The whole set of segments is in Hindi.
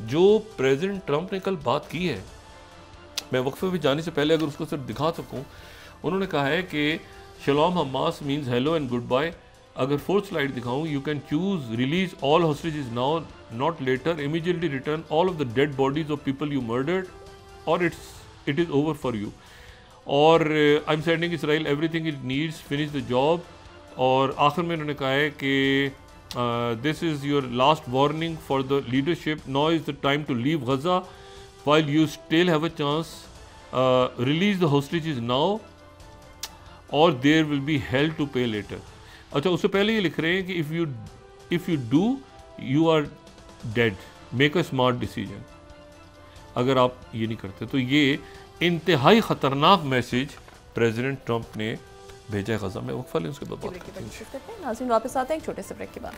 जो प्रेसिडेंट ट्रंप ने कल बात की है, मैं वक्फे पे जाने से पहले अगर उसको सिर्फ दिखा सकूं, उन्होंने कहा है कि shalom Hamas means hello and goodbye. अगर फोर्थ स्लाइड दिखाऊं, you can choose release all hostages now not later, immediately return all of the dead bodies of people you murdered और it is over for you. और I am sending Israel everything it needs, finish the job. और आखिर में उन्होंने कहा है कि this is your last warning for the leadership, now is the time to leave Gaza while you still have a chance, release the hostages now or there will be hell to pay later। अच्छा, उससे पहले ये लिख रहे हैं कि if you do you are dead, make a smart decision। अगर आप ये नहीं करते तो ये इंतहाई ख़तरनाक मैसेज प्रेसिडेंट ट्रंप ने भेजा है गजा में। वक्फा लें, उसके बाद बात करते हैं। नाज़रीन वापस आते हैं एक छोटे से ब्रेक के बाद।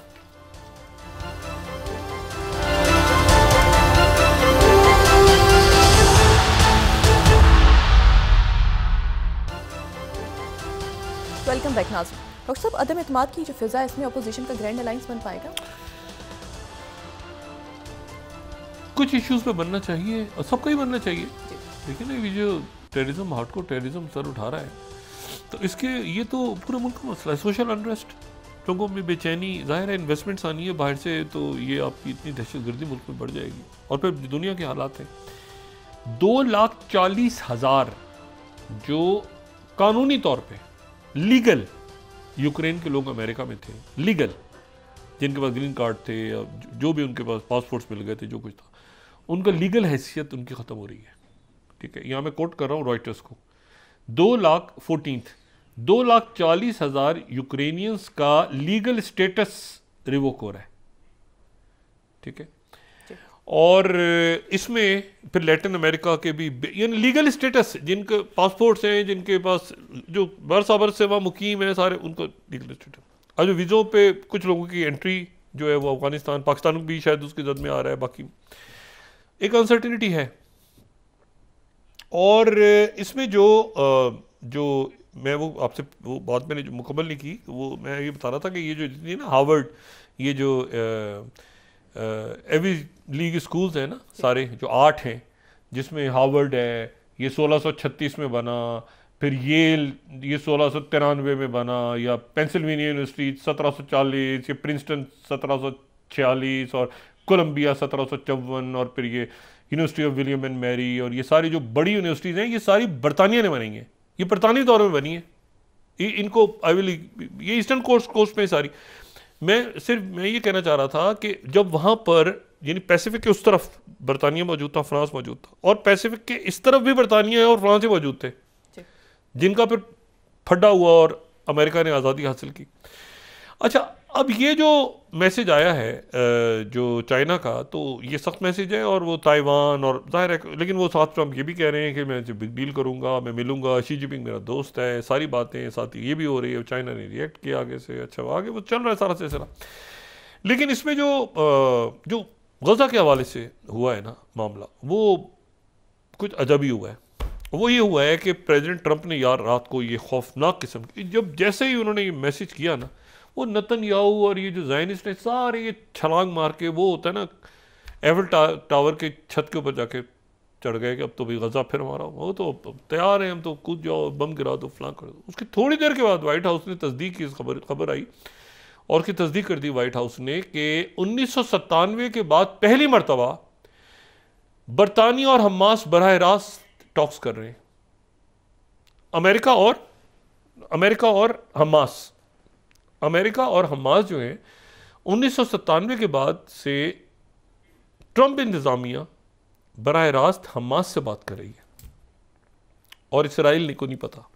वेलकम बैक नाज़रीन। डॉक्टर साहब, अदम एतमाद की जो फिजा है, इसमें अपोजिशन का ग्रैंड अलायंस बन पाएगा? कुछ इश्यूज पे बनना चाहिए और सबका ही बनना चाहिए। देखिए ना, ये जो टेररिज्म, हार्डकोर टेररिज्म सर उठा रहा है, तो इसके ये तो पूरे मुल्क का मसला है। सोशल अनरेस्ट, लोगों में बेचैनी, जाहिर है इन्वेस्टमेंट्स आनी है बाहर से, तो ये आपकी इतनी दहशतगर्दी मुल्क में बढ़ जाएगी। और फिर दुनिया के हालात हैं, 2,40,000 जो कानूनी तौर पे लीगल यूक्रेन के लोग अमेरिका में थे, लीगल, जिनके पास ग्रीन कार्ड थे या जो भी उनके पास पासपोर्ट्स मिल गए थे, जो कुछ था, उनका लीगल हैसियत उनकी ख़त्म हो रही है। ठीक है, यहाँ मैं कोट कर रहा हूँ रॉयटर्स को। 2,40,000 यूक्रेनियंस का लीगल स्टेटस रिवोक हो रहा है। ठीक है, और इसमें फिर लैटिन अमेरिका के भी यानी लीगल स्टेटस, जिनके पासपोर्ट्स हैं, जिनके पास जो बरसाबर से वहाँ मुकीम है, सारे उनको लीगल स्टेटस। अब जो वीज़ों पे कुछ लोगों की एंट्री जो है वो अफगानिस्तान, पाकिस्तान भी शायद उसकी जद में आ रहा है, बाकी एक अनसर्टिनिटी है। और इसमें जो मैं वो आपसे वो बात मैंने जो मुकम्मल नहीं की, वो मैं ये बता रहा था कि ये जो जितनी ना हार्वर्ड, ये जो एवी लीग स्कूल्स हैं ना सारे, जो 8 हैं, जिसमें हार्वर्ड है, ये 1636 में बना, फिर ये 1693 में बना, या पेंसिल्वेनिया यूनिवर्सिटी 1740, ये प्रिंसटन 1746 और कोलंबिया 1754, और फिर ये University of William and Mary, और ये सारी जो बड़ी यूनिवर्सिटीज़ हैं, ये सारी बरतानिया ने बनाई हैं, ये बरतानी दौर में बनी है। इनको ये ईस्टर्न कोस्ट में सारी। मैं ये कहना चाह रहा था कि जब वहाँ पर यानी पैसिफिक के उस तरफ बरतानिया मौजूद था, फ्रांस मौजूद था, और पैसिफिक के इस तरफ भी बरतानिया और फ्रांस ही मौजूद थे, जिनका फिर फड्डा हुआ और अमेरिका ने आज़ादी हासिल की। अच्छा, अब ये जो मैसेज आया है जो चाइना का, तो ये सख्त मैसेज है, और वो ताइवान और जाहिर है, लेकिन वो साथ ट्रम्प ये भी कह रहे हैं कि मैं बिग डील करूँगा, मैं मिलूँगा, शी जिनपिंग मेरा दोस्त है, सारी बातें साथ ये भी हो रही है। चाइना ने रिएक्ट किया आगे से, अच्छा आगे वो चल रहा है सारा सिलसिला। लेकिन इसमें जो गजा के हवाले से हुआ है ना मामला, वो कुछ अजब ही हुआ है। वो ये हुआ है कि प्रेसिडेंट ट्रंप ने यार रात को ये खौफनाक किस्म की, जब जैसे ही उन्होंने ये मैसेज किया ना, वो नेतन्याहू और ये जो ज़ायनिस्ट है सारे ये छलांग मार के, वो होता है ना एफिल टावर के छत के ऊपर जाके चढ़ गए कि अब तो भाई गजा फिर हमारा, वो तो तैयार है, हम तो कूद जाओ, बम गिरा दो, फलां कर दो। उसकी थोड़ी देर के बाद वाइट हाउस ने तस्दीक की, इस खबर आई और की तस्दीक कर दी वाइट हाउस ने कि 1997 के बाद पहली मरतबा बरतानिया और हमास बराह रास्त टॉक्स कर रहे हैं। अमेरिका और हमास जो है 1997 के बाद से ट्रंप इंतजामिया बराह रास्त हमास से बात कर रही है, और इसराइल को नहीं पता।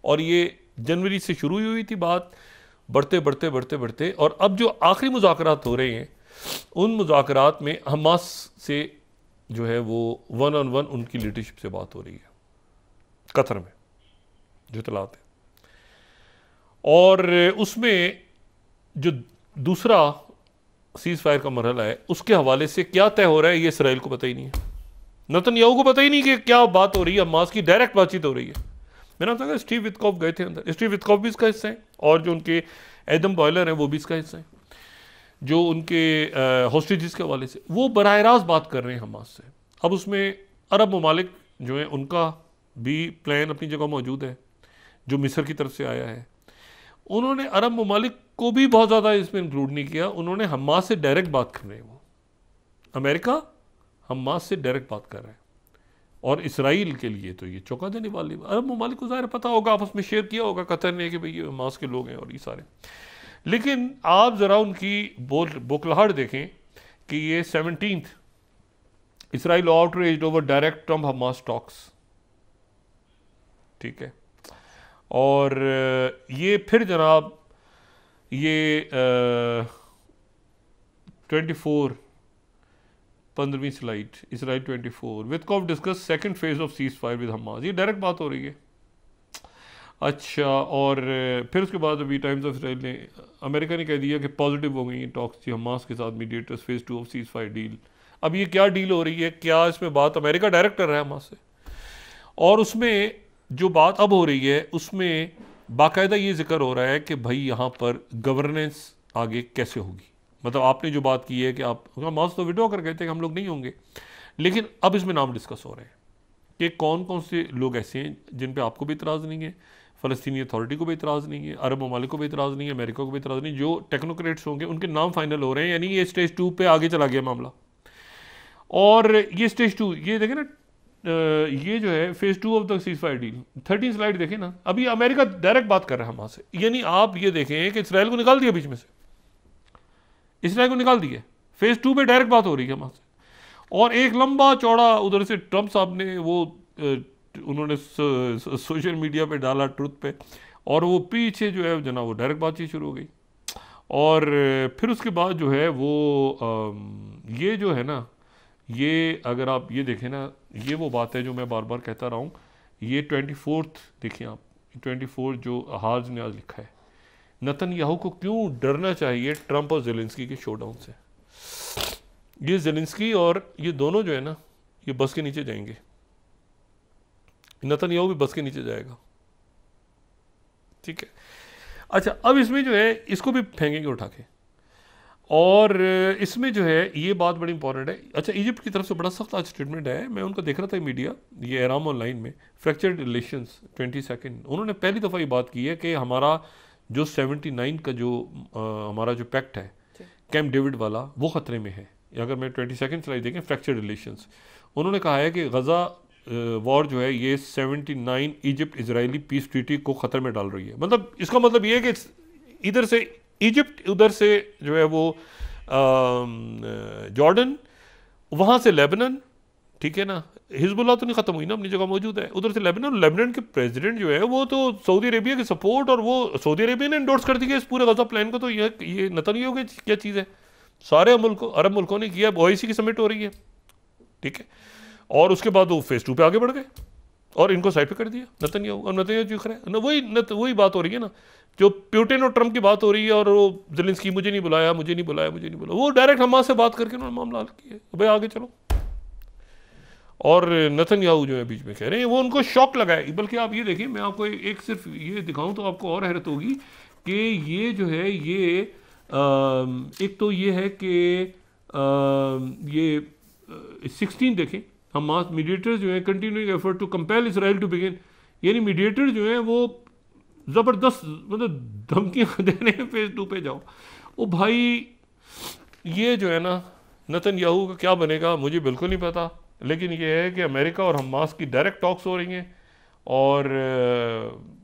और ये जनवरी से शुरू हुई थी बात, बढ़ते, और अब जो आखिरी मुज़ाकरात हो रहे हैं, उन मुज़ाकरात में हमास से जो है वो 1-on-1 उनकी लीडरशिप से बात हो रही है कतर में, जो इतलात है। और उसमें जो दूसरा सीज़ फायर का मरहला है, उसके हवाले से क्या तय हो रहा है ये इसराइल को पता ही नहीं है, नेतन्याहू को पता ही नहीं कि क्या बात हो रही है। हमास की डायरेक्ट बातचीत हो रही है। मेरा था स्टीव विटकॉफ गए थे अंदर, स्टीव विटकॉफ भी इसका हिस्सा है, और जो उनके एडम बॉयलर हैं वो भी इसका हिस्सा है। जो उनके हॉस्टेजेस के हवाले से, वो बराह रास्त बात कर रहे हैं हमास से। अब उसमें अरब ममालिक जो है उनका भी प्लान अपनी जगह मौजूद है, जो मिस्र की तरफ से आया है। उन्होंने अरब ममालिक को भी बहुत ज़्यादा इसमें इंक्लूड नहीं किया, उन्होंने हमास से डायरेक्ट बात कर रहे हैं। वो अमेरिका हमास से डायरेक्ट बात कर रहे हैं, और इसराइल के लिए तो ये चौंका देने वाली। अरब ममालिक को ज़ाहिर पता होगा, आपस में शेयर किया होगा कतर ने कि भाई ये हमास के लोग हैं और ये सारे। लेकिन आप ज़रा उनकी बोखलाहट देखें कि ये 17th Israel outraged over direct Trump Hamas talks, ठीक है। और ये फिर जनाब ये 24 15वीं स्लाइड, Israel 24, Witkoff discuss second phase of ceasefire with Hamas. ये डायरेक्ट बात हो रही है। अच्छा, और फिर उसके बाद अभी टाइम्स ऑफ इसराइल ने, अमेरिका ने कह दिया कि पॉजिटिव हो गई टॉक्स हमास के साथ mediators phase 2 of cease fire deal. अब ये क्या डील हो रही है, क्या इसमें बात अमेरिका डायरेक्ट कर रहा है हमास से, और उसमें जो बात अब हो रही है उसमें बाकायदा ये जिक्र हो रहा है कि भाई यहाँ पर गवर्नेंस आगे कैसे होगी। मतलब आपने जो बात की है कि आप हमास तो विड्रॉ कर गए थे कि हम लोग नहीं होंगे, लेकिन अब इसमें नाम डिस्कस हो रहे हैं कि कौन कौन से लोग ऐसे हैं जिन पे आपको भी इतराज़ नहीं है, फ़लस्तीनी अथॉरिटी को भी इतराज़ नहीं है, अरब ममालिक को भी इतराज़ नहीं है, अमेरिका को भी इतराज़ नहीं, जो टेक्नोक्रेट्स होंगे उनके नाम फाइनल हो रहे हैं। यानी ये स्टेज 2 पे आगे चला गया मामला। और ये स्टेज 2, ये देखें ना, ये जो है phase 2 of the cease fire deal, 13 slide देखें ना। अभी अमेरिका डायरेक्ट बात कर रहा है हमास से, यानी आप ये देखें कि इसराइल को निकाल दिया बीच में से, इसराइल को निकाल दिया, फेज 2 पे डायरेक्ट बात हो रही है हमास से। और एक लंबा चौड़ा उधर से ट्रम्प साहब ने वो उन्होंने सोशल मीडिया पे डाला, ट्रुथ पे, और वो पीछे जो है जना वो डायरेक्ट बातचीत शुरू हो गई। और फिर उसके बाद जो है वो ये जो है ना, ये अगर आप ये देखें ना, ये वो बात है जो मैं बार बार कहता रहा हूँ। ये 24th देखें आप, 24 जो हार्ज ने आज लिखा है, नेतन्याहू को क्यों डरना चाहिए ट्रंप और ज़ेलेंस्की के शोडाउन से। ये ज़ेलेंस्की और ये दोनों जो है ना, ये बस के नीचे जाएंगे, नेतन्याहू भी बस के नीचे जाएगा, ठीक है। अच्छा, अब इसमें जो है इसको भी फेंकेंगे उठा के, और इसमें जो है ये बात बड़ी इंपॉर्टेंट है। अच्छा, इजिप्ट की तरफ से बड़ा सख्त आज स्टेटमेंट है, मैं उनका देख रहा था मीडिया, ये एराम ऑनलाइन में, फ्रैक्चर्ड रिलेशंस 22। उन्होंने पहली दफ़ा ये बात की है कि हमारा जो 79 का जो हमारा जो पैक्ट है कैंप डेविड वाला, वो ख़तरे में है। अगर मैं 22 स्लाइड देखें, फ्रैक्चर्ड रिलेशंस, उन्होंने कहा है कि गज़ा वॉर जो है ये 79 इजिप्ट इजरायली पीस ट्रीटी को ख़तरे में डाल रही है। मतलब इसका मतलब ये है कि इधर से इजिप्ट, उधर से जो है वो जॉर्डन, वहाँ से लेबनान, ठीक है ना, हिजबुल्लाह तो नहीं ख़त्म हुई ना, अपनी जगह मौजूद है, उधर से लेबनान। लेबनान के प्रेसिडेंट जो है वो तो सऊदी अरेबिया की सपोर्ट, और वो सऊदी अरेबिया ने इंडोर्स कर दी है इस पूरे गज़ा प्लान को। तो ये नेतन्याहू की क्या चीज़ है, सारे अरब मुल्कों ने किया, OIC की समिट हो रही है, ठीक है। और उसके बाद वो फेज 2 पे आगे बढ़ गए और इनको साइड पे कर दिया नेतन्याहू, और नेतन्याहू चूक रहा है ना। वही बात हो रही है ना, जो पुतिन और ट्रम्प की बात हो रही है, और वो ज़ेलेंस्की मुझे नहीं बुलाया, मुझे नहीं बुलाया, मुझे नहीं बुलाया, वो डायरेक्ट हमास से बात करके उन्होंने मामला हल किया, भाई आगे चलो। और नेतन्याहू जो है बीच में कह रहे हैं, वो उनको शॉक लगा है। बल्कि आप ये देखिए, मैं आपको एक सिर्फ ये दिखाऊं तो आपको और हैरत होगी कि ये जो है ये एक तो ये है कि ये 16 देखें, हमास मीडिएटर्स जो है continuing effort to compel Israel to begin, यानी मीडिएटर जो है वो ज़बरदस्त मतलब धमकियाँ दे रहे हैं फेज 2 पे जाओ। ओ भाई, ये जो है ना नेतन्याहू का क्या बनेगा मुझे बिल्कुल नहीं पता, लेकिन ये है कि अमेरिका और हमास की डायरेक्ट टॉक्स हो रही हैं, और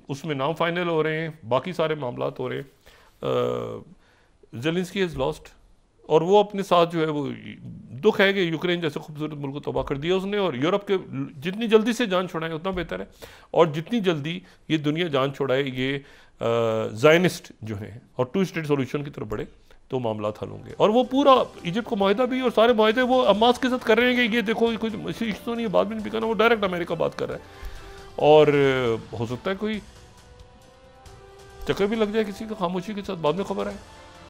उसमें नाम फाइनल हो रहे हैं, बाकी सारे मामलात हो रहे हैं। ज़ेलेंस्की इज़ लॉस्ट, और वो अपने साथ जो है वो दुख है कि यूक्रेन जैसे खूबसूरत मुल्क को तबाह कर दिया उसने, और यूरोप के जितनी जल्दी से जान छुड़ाएं उतना बेहतर है, और जितनी जल्दी ये दुनिया जान छुड़ाए ये ज़ायनिस्ट जो हैं और 2 स्टेट सोल्यूशन की तरफ बढ़े तो मामला हल होंगे। और वो पूरा इजिप्ट को माहिदा भी और सारे माहिदे वो हमास के साथ कर रहे हैं कि ये देखो कोई इशू तो नहीं है, बाद में नहीं बिकाना, वो डायरेक्ट अमेरिका बात कर रहा है। और हो सकता है कोई चक्कर भी लग जाए किसी का, खामोशी के साथ बाद में खबर है।